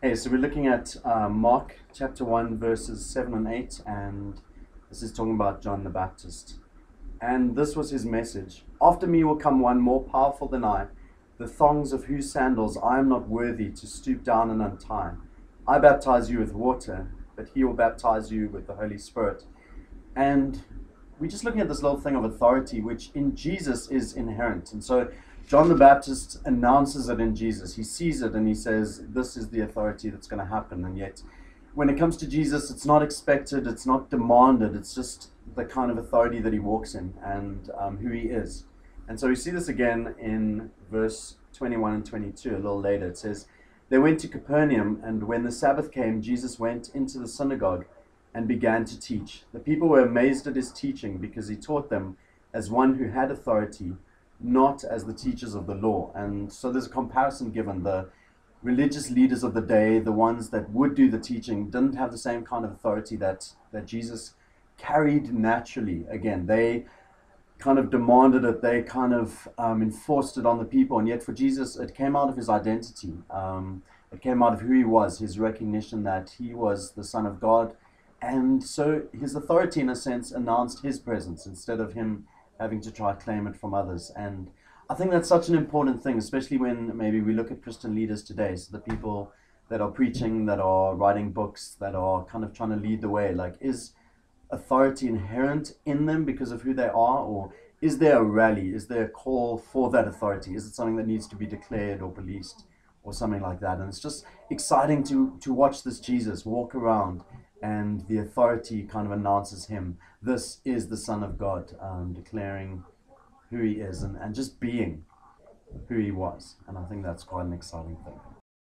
Hey, so we're looking at Mark chapter 1, verses 7 and 8, and this is talking about John the Baptist. And this was his message. After me will come one more powerful than I, the thongs of whose sandals I am not worthy to stoop down and untie. I baptize you with water, but he will baptize you with the Holy Spirit. And we're just looking at this little thing of authority, which in Jesus is inherent. And so John the Baptist announces it in Jesus. He sees it and he says, this is the authority that's going to happen. And yet, when it comes to Jesus, it's not expected, it's not demanded, it's just the kind of authority that he walks in and who he is. And so we see this again in verse 21 and 22, a little later. It says, they went to Capernaum, and when the Sabbath came, Jesus went into the synagogue and began to teach. The people were amazed at his teaching because he taught them as one who had authority, not as the teachers of the law. And so there's a comparison given. The religious leaders of the day, the ones that would do the teaching, didn't have the same kind of authority that Jesus carried naturally. Again, they kind of demanded it, they kind of enforced it on the people, and yet for Jesus, it came out of his identity. It came out of who he was, his recognition that he was the Son of God. And so his authority, in a sense, announced his presence instead of him having to try to claim it from others. And I think that's such an important thing, especially when maybe we look at Christian leaders today. So the people that are preaching, that are writing books, that are kind of trying to lead the way, like, is authority inherent in them because of who they are, or is there a rally? Is there a call for that authority? Is it something that needs to be declared or policed or something like that? And it's just exciting to watch this Jesus walk around and the authority kind of announces him. This is the Son of God, declaring who he is and just being who he was. And I think that's quite an exciting thing.